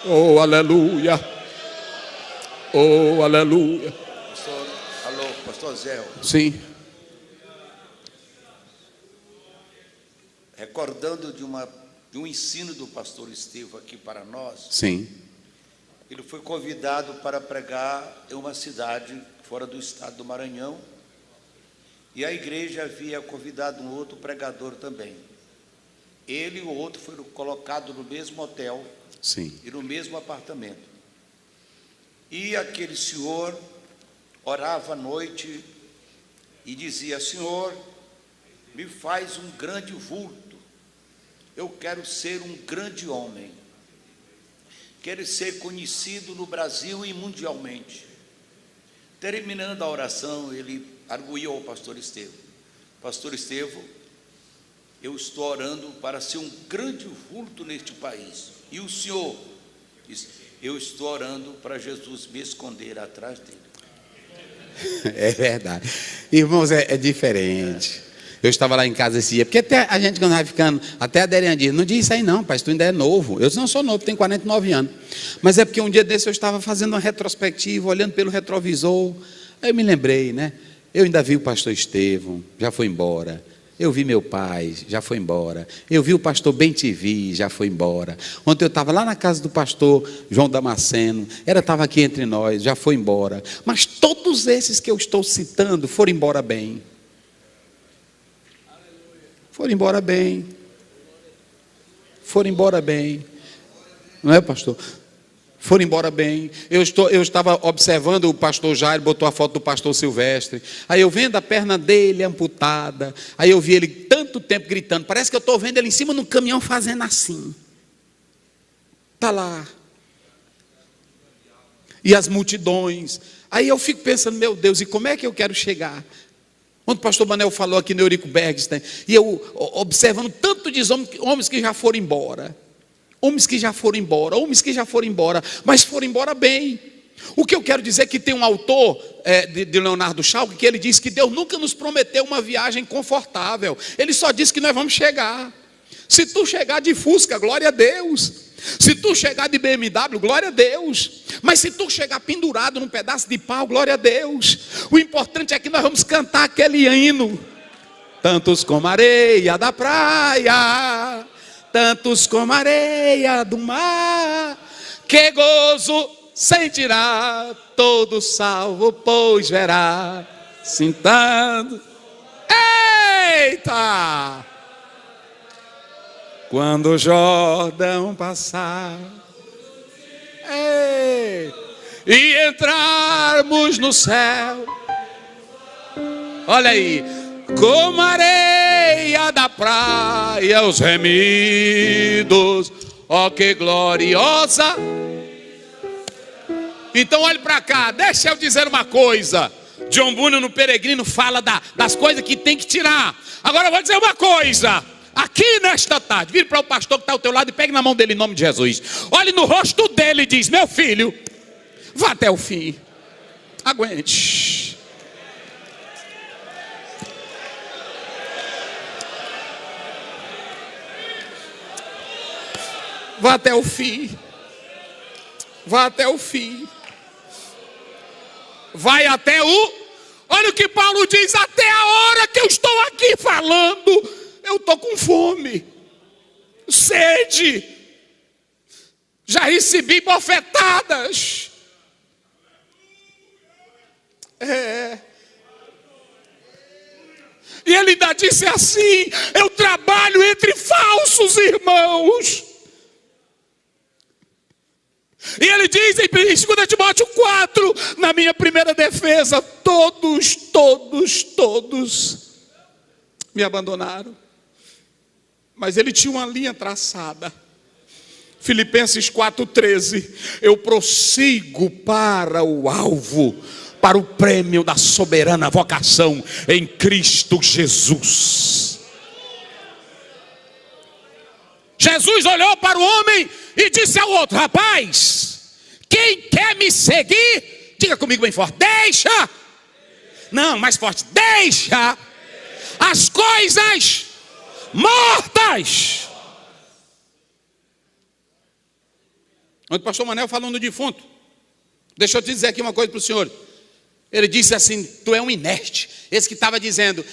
Oh, aleluia. Oh, aleluia. Alô, pastor Zé. Sim. Recordando de um ensino do pastor Estevão aqui para nós. Sim. Ele foi convidado para pregar em uma cidade fora do estado do Maranhão. E a igreja havia convidado um outro pregador também. Ele e o outro foram colocados no mesmo hotel. Sim. E no mesmo apartamento. E aquele senhor orava à noite e dizia, Senhor, me faz um grande vulto. Eu quero ser um grande homem. Quero ser conhecido no Brasil e mundialmente. Terminando a oração, ele arguiu ao pastor Estevão. Pastor Estevão, eu estou orando para ser um grande vulto neste país. E o senhor disse, eu estou orando para Jesus me esconder atrás dele. É verdade. Irmãos, é diferente. Eu estava lá em casa esse dia, porque até a gente quando vai ficando, até a Derian diz, não diz isso aí não, pai, tu ainda é novo. Eu não sou novo, tenho 49 anos. Mas é porque um dia desse eu estava fazendo uma retrospectiva, olhando pelo retrovisor. Aí eu me lembrei, né? Eu ainda vi o pastor Estevão, já foi embora. Eu vi meu pai, já foi embora. Eu vi o pastor Bem-TV, já foi embora. Ontem eu estava lá na casa do pastor João Damasceno, estava aqui entre nós, já foi embora. Mas todos esses que eu estou citando foram embora bem. Foram embora bem. Foram embora bem. Não é, pastor? Foram embora bem. Eu estava observando o pastor Jairo, botou a foto do pastor Silvestre. Aí eu vendo a perna dele amputada. Aí eu vi ele tanto tempo gritando. Parece que eu estou vendo ele em cima de um caminhão fazendo assim. Está lá. E as multidões. Aí eu fico pensando, meu Deus, e como é que eu quero chegar? Quando o pastor Manel falou aqui no Eurico Bergstein, e eu observando tanto de homens que já foram embora. Homens que já foram embora, mas foram embora bem. O que eu quero dizer é que tem um autor de Leonardo Schalke, que ele diz que Deus nunca nos prometeu uma viagem confortável. Ele só disse que nós vamos chegar. Se tu chegar de Fusca, glória a Deus. Se tu chegar de BMW, glória a Deus. Mas se tu chegar pendurado num pedaço de pau, glória a Deus. O importante é que nós vamos cantar aquele hino. Tantos como areia da praia, tantos como areia do mar, que gozo sentirá todo salvo, pois verá, sintando. Eita! Quando o Jordão passar, e entrarmos no céu, olha aí, como areia da praia, os remidos, ó que gloriosa. Então olhe para cá, deixa eu dizer uma coisa. John Bunyan no Peregrino fala das coisas que tem que tirar. Agora eu vou dizer uma coisa. Aqui nesta tarde, vire para o pastor que está ao teu lado e pegue na mão dele em nome de Jesus. Olhe no rosto dele e diz: meu filho, vá até o fim. Aguente. Vá até o fim. Vá até o fim. Vai até o... Olha o que Paulo diz: até a hora que eu estou aqui falando, eu estou com fome, sede, já recebi bofetadas. E ele ainda disse assim: eu trabalho entre falsos irmãos. E ele diz em 2 Timóteo 4, na minha primeira defesa, todos me abandonaram. Mas ele tinha uma linha traçada. Filipenses 4,13, eu prossigo para o alvo, para o prêmio da soberana vocação em Cristo Jesus. Jesus olhou para o homem e disse ao outro: rapaz, quem quer me seguir, diga comigo bem forte, deixa, não, mais forte, deixa as coisas mortas. O pastor Manel falando do defunto, deixa eu te dizer aqui uma coisa para o senhor. Ele disse assim: tu é um inerte. Esse que estava dizendo: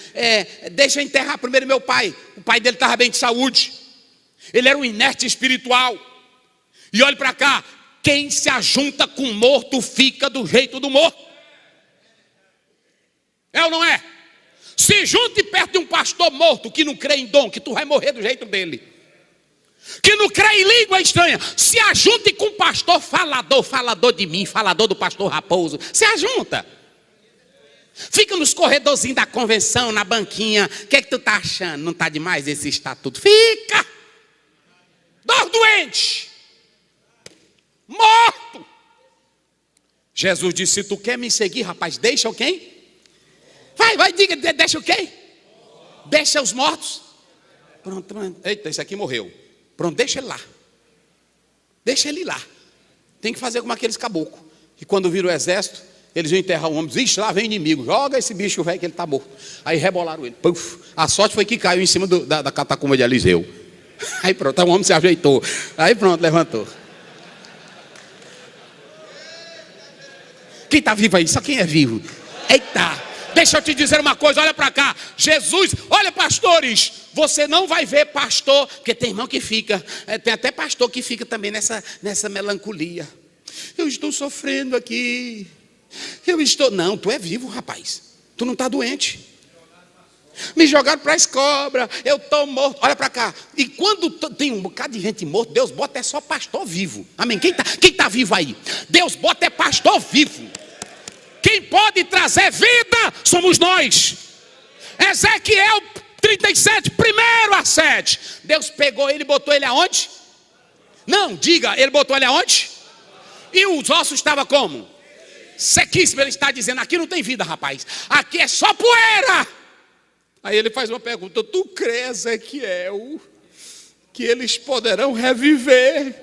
deixa eu enterrar primeiro meu pai. O pai dele estava bem de saúde. Ele era um inerte espiritual. E olhe para cá, quem se ajunta com o morto fica do jeito do morto. É ou não é? Se junte perto de um pastor morto que não crê em dom, que tu vai morrer do jeito dele, que não crê em língua estranha. Se ajunte com um pastor falador de mim, falador do pastor Raposo. Se ajunta. Fica nos corredorzinhos da convenção, na banquinha. O que é que tu está achando? Não está demais esse estatuto? Fica. Dor doente, morto. Jesus disse: se tu quer me seguir, rapaz, deixa o quem? Vai, diga, deixa o quem? Deixa os mortos. Pronto, eita, esse aqui morreu. Pronto, deixa ele lá. Deixa ele lá. Tem que fazer como aqueles caboclos. E quando viram o exército, eles iam enterrar o homem. Ixi, lá vem inimigo. Joga esse bicho velho que ele está morto. Aí rebolaram ele. Puf. A sorte foi que caiu em cima da catacumba de Eliseu. Aí pronto, o homem se ajeitou. Aí pronto, levantou. Quem está vivo aí? Só quem é vivo. Eita, deixa eu te dizer uma coisa, olha para cá. Jesus, olha pastores, você não vai ver pastor, porque tem irmão que fica, tem até pastor que fica também nessa melancolia. Eu estou sofrendo aqui. Não, tu é vivo, rapaz. Tu não está doente. Me jogaram para as cobras, eu estou morto. Olha para cá. E quando tem um bocado de gente morta, Deus bota só pastor vivo. Amém? Quem tá vivo aí? Deus bota pastor vivo. Quem pode trazer vida somos nós. Ezequiel 37, 1-7. Deus pegou ele e botou ele aonde? Não, diga, ele botou ele aonde? E os ossos estavam como? Sequíssimo. Ele está dizendo: aqui não tem vida, rapaz. Aqui é só poeira. Aí ele faz uma pergunta: tu crês, Ezequiel, que eles poderão reviver?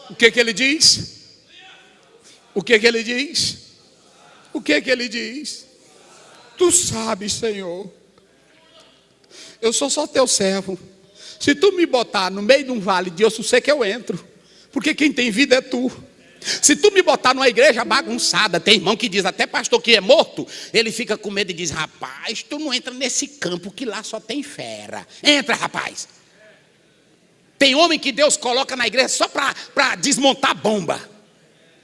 O que ele diz? O que ele diz? O que ele diz? Tu sabes, Senhor, eu sou só teu servo. Se tu me botar no meio de um vale de osso seco, eu entro, porque quem tem vida é tu. Se tu me botar numa igreja bagunçada, tem irmão que diz, até pastor que é morto, ele fica com medo e diz: rapaz, tu não entra nesse campo que lá só tem fera. Entra, rapaz. Tem homem que Deus coloca na igreja só para desmontar bomba.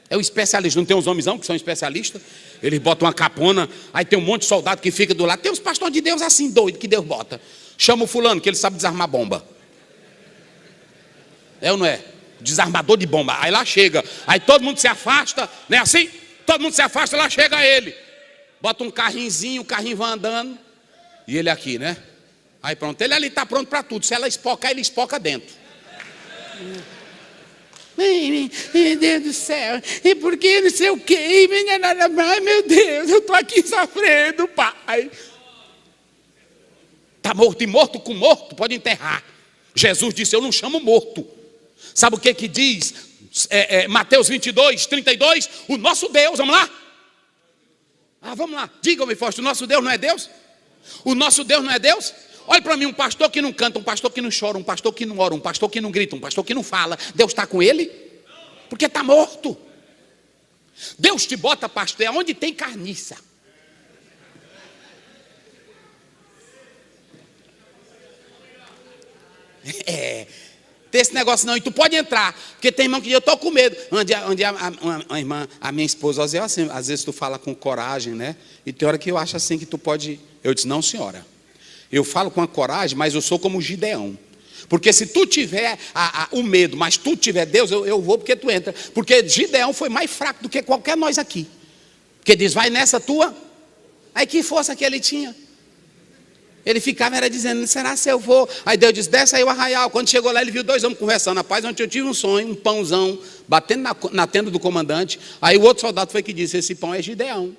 É o especialista. Não tem uns homens que são especialistas? Eles botam uma capona, aí tem um monte de soldado que fica do lado. Tem uns pastores de Deus assim, doido, que Deus bota. Chama o fulano, que ele sabe desarmar bomba. É ou não é? Desarmador de bomba. Aí lá chega, aí todo mundo se afasta, não é assim? Todo mundo se afasta, lá chega ele. bota um carrinhozinho, o carrinho vai andando, e ele aqui, né? Aí pronto, ele ali está pronto para tudo. Se ela espocar, ele espoca dentro. Meu Deus do céu, e por que não sei o quê? Ai, meu Deus, eu estou aqui sofrendo, pai. Está morto, e morto com morto pode enterrar. Jesus disse, eu não chamo morto. Sabe o que diz Mateus 22, 32? O nosso Deus, vamos lá? Vamos lá, diga-me forte, o nosso Deus não é Deus? O nosso Deus não é Deus? Olha para mim, um pastor que não canta, um pastor que não chora, um pastor que não ora, um pastor que não grita, um pastor que não fala. Deus está com ele? Porque está morto. Deus te bota, pastor, é onde tem carniça. Tem esse negócio não, e tu pode entrar, porque tem irmão que eu estou com medo. Uma irmã, a minha esposa, assim, às vezes tu fala com coragem, né? E tem hora que eu acho assim que tu pode. Eu disse, não, senhora. Eu falo com a coragem, mas eu sou como Gideão. Porque se tu tiver o medo, mas tu tiver Deus, eu vou porque tu entra. Porque Gideão foi mais fraco do que qualquer nós aqui. Porque diz, vai nessa tua. Aí que força que ele tinha? Ele ficava era dizendo, será se eu vou? Aí Deus disse, desce aí o arraial. Quando chegou lá, ele viu 2 homens conversando. Rapaz, ontem eu tive um sonho, um pãozão, batendo na tenda do comandante. Aí o outro soldado foi que disse, esse pão é Gideão.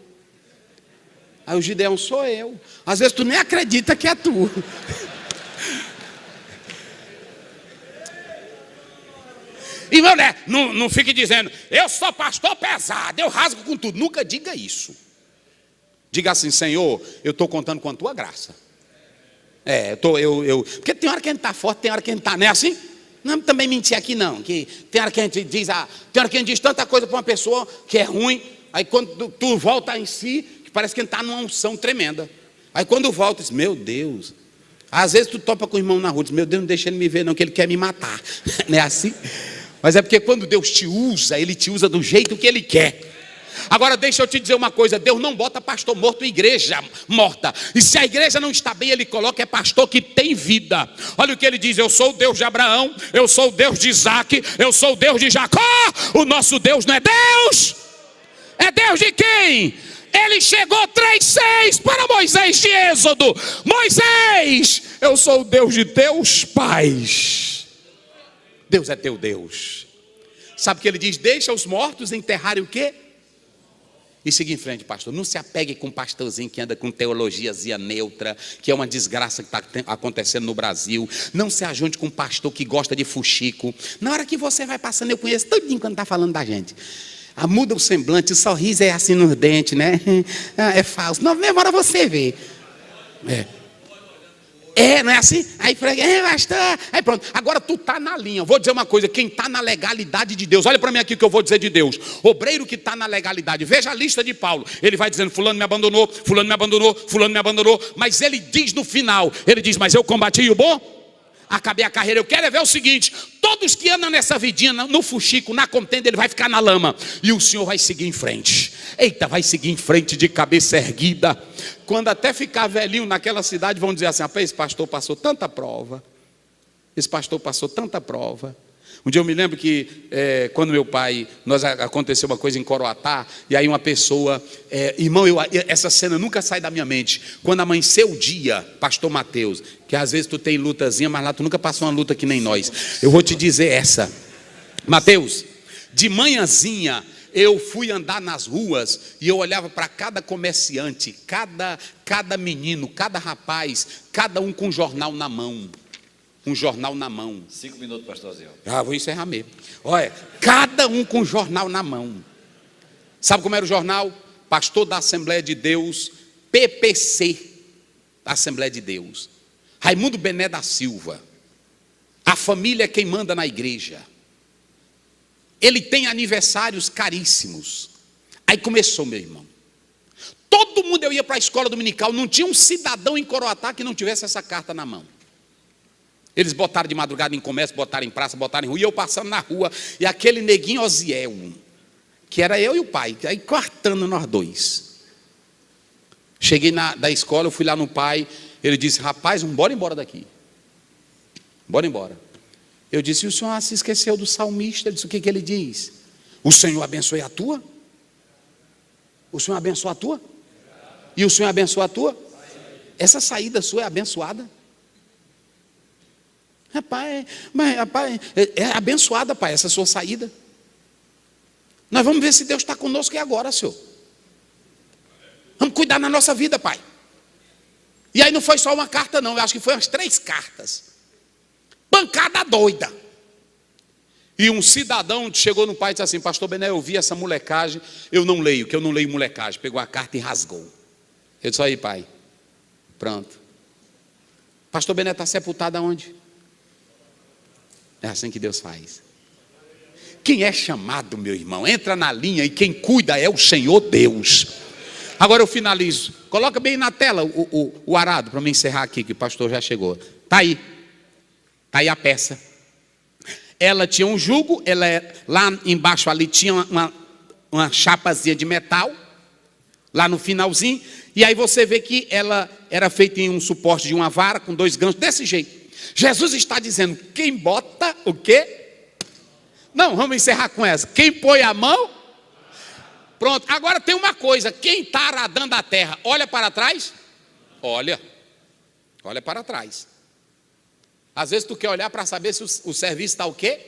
Aí o Gideão sou eu. Às vezes tu nem acredita que é tu. E mulher, não fique dizendo, eu sou pastor pesado, eu rasgo com tudo. Nunca diga isso. Diga assim, Senhor, eu estou contando com a tua graça. Porque tem hora que a gente está forte, tem hora que a gente está, não é assim? Não também mentir aqui não, que tem hora que a gente diz, tem hora que a gente diz tanta coisa para uma pessoa que é ruim, aí quando tu volta em si, parece que ele está numa unção tremenda. Aí quando volta, diz, meu Deus. Às vezes tu topa com o irmão na rua, diz, meu Deus, não deixa ele me ver não, que ele quer me matar. Não é assim? Mas é porque quando Deus te usa, Ele te usa do jeito que Ele quer. Agora deixa eu te dizer uma coisa, Deus não bota pastor morto em igreja morta. E se a igreja não está bem, Ele coloca pastor que tem vida. Olha o que Ele diz, eu sou o Deus de Abraão, eu sou o Deus de Isaac, eu sou o Deus de Jacó. O nosso Deus não é Deus? É Deus de quem? Ele chegou 3:6 para Moisés de Êxodo. Moisés, eu sou o Deus de teus pais. Deus é teu Deus. Sabe o que ele diz? Deixa os mortos enterrarem o quê? E siga em frente, pastor. Não se apegue com um pastorzinho que anda com teologiazinha neutra, que é uma desgraça que está acontecendo no Brasil. Não se ajunte com um pastor que gosta de fuxico. Na hora que você vai passando, eu conheço todinho quando está falando da gente. Muda o semblante, o sorriso é assim nos dentes, né? É falso. Não, mesmo hora você vê. Não é assim? Aí pastor. Aí pronto, agora tu está na linha. Vou dizer uma coisa, quem está na legalidade de Deus, olha para mim aqui o que eu vou dizer de Deus. Obreiro que está na legalidade, veja a lista de Paulo. Ele vai dizendo, fulano me abandonou, fulano me abandonou, fulano me abandonou. Mas ele diz no final, ele diz, mas eu combati o bom, acabei a carreira. Eu quero ver o seguinte, todos que andam nessa vidinha, no fuxico, na contenda, ele vai ficar na lama. E o Senhor vai seguir em frente. Eita, vai seguir em frente de cabeça erguida. Quando até ficar velhinho naquela cidade, vão dizer assim, rapaz, esse pastor passou tanta prova. Esse pastor passou tanta prova. Um dia eu me lembro que quando meu pai, aconteceu uma coisa em Coroatá, e aí uma pessoa, irmão, essa cena nunca sai da minha mente. Quando amanheceu o dia, pastor Mateus, que às vezes tu tem lutazinha, mas lá tu nunca passou uma luta que nem nós. Eu vou te dizer essa. Mateus, de manhãzinha, eu fui andar nas ruas e eu olhava para cada comerciante, cada menino, cada rapaz, cada um com um jornal na mão. Um jornal na mão. 5 minutos, pastorzinho. Vou encerrar mesmo. Olha, cada um com um jornal na mão. Sabe como era o jornal? Pastor da Assembleia de Deus, PPC da Assembleia de Deus. Raimundo Bené da Silva. A família é quem manda na igreja. Ele tem aniversários caríssimos. Aí começou, meu irmão. Todo mundo, eu ia para a escola dominical, não tinha um cidadão em Coroatá que não tivesse essa carta na mão. Eles botaram de madrugada em comércio, botaram em praça, botaram em rua, e eu passando na rua, e aquele neguinho Osiel, que era eu e o pai, aí cortando nós dois. Cheguei da escola, eu fui lá no pai, ele disse, rapaz, bora embora daqui. Bora embora. Eu disse, e o senhor se esqueceu do salmista? Ele disse, o que ele diz? O Senhor abençoe a tua? O Senhor abençoa a tua? E o Senhor abençoa a tua? Essa saída sua é abençoada? Rapaz, é abençoada, pai, essa sua saída. Nós vamos ver se Deus está conosco e agora, Senhor. Vamos cuidar na nossa vida, pai. E aí não foi só uma carta não, eu acho que foi umas 3 cartas. Pancada doida. E um cidadão chegou no pai e disse assim: pastor Bené, eu vi essa molecagem, eu não leio, que eu não leio molecagem. Pegou a carta e rasgou. Eu disse: aí, pai, pronto. Pastor Bené está sepultado aonde? É assim que Deus faz. Quem é chamado, meu irmão, entra na linha e quem cuida é o Senhor Deus. Agora eu finalizo. Coloca bem na tela o arado para me encerrar aqui, que o pastor já chegou. Está aí. Está aí a peça. Ela tinha um jugo, lá embaixo ali tinha uma chapazinha de metal, lá no finalzinho, e aí você vê que ela era feita em um suporte de uma vara, com 2 ganchos, desse jeito. Jesus está dizendo, quem bota o quê? Não, vamos encerrar com essa. Quem põe a mão? Pronto, agora tem uma coisa, quem está aradando a terra, olha para trás? Olha para trás. Às vezes tu quer olhar para saber se o serviço está o quê?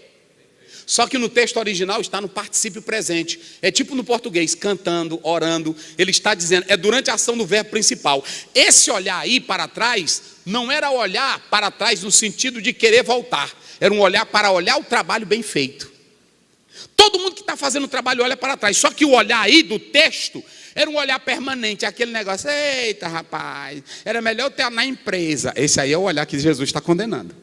Só que no texto original está no particípio presente. É tipo no português, cantando, orando. Ele está dizendo, é durante a ação do verbo principal. Esse olhar aí para trás, não era olhar para trás no sentido de querer voltar. Era um olhar para olhar o trabalho bem feito. Todo mundo que está fazendo o trabalho olha para trás. Só que o olhar aí do texto era um olhar permanente. Aquele negócio, eita rapaz, era melhor eu ter na empresa. Esse aí é o olhar que Jesus está condenando.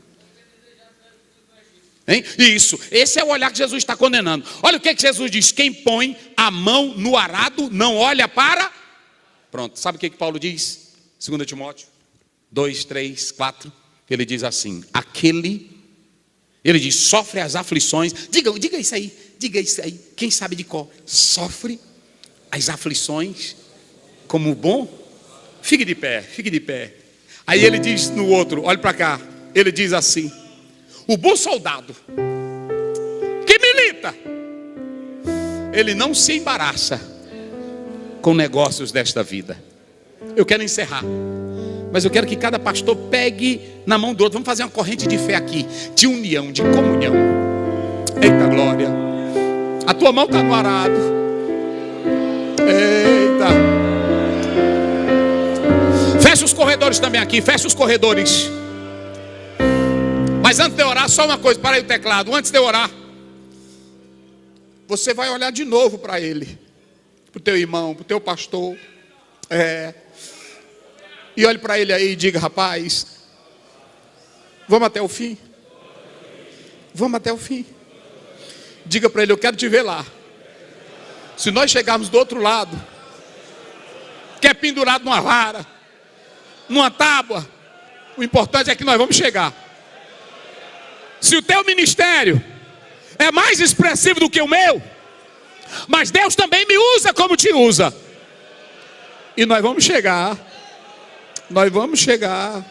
Hein? Isso, esse é o olhar que Jesus está condenando. Olha o que Jesus diz: quem põe a mão no arado não olha para... Pronto, sabe o que Paulo diz? 2 Timóteo 2, 3, 4. Ele diz assim, ele diz, sofre as aflições. Diga isso aí, quem sabe de qual? Sofre as aflições como bom. Fique de pé. Aí ele diz no outro, olha para cá, ele diz assim: o bom soldado que milita, ele não se embaraça com negócios desta vida. Eu quero encerrar, mas eu quero que cada pastor pegue na mão do outro. Vamos fazer uma corrente de fé aqui, de união, de comunhão. Eita glória. A tua mão está no arado. Eita. Fecha os corredores também aqui, fecha os corredores. Mas antes de orar, só uma coisa, para aí o teclado. Antes de orar, você vai olhar de novo para ele, para o teu irmão, para o teu pastor. E olhe para ele aí e diga: rapaz, vamos até o fim. Vamos até o fim. Diga para ele: eu quero te ver lá. Se nós chegarmos do outro lado, que é pendurado numa vara, numa tábua, o importante é que nós vamos chegar. Se o teu ministério é mais expressivo do que o meu, mas Deus também me usa como te usa, e nós vamos chegar. Nós vamos chegar.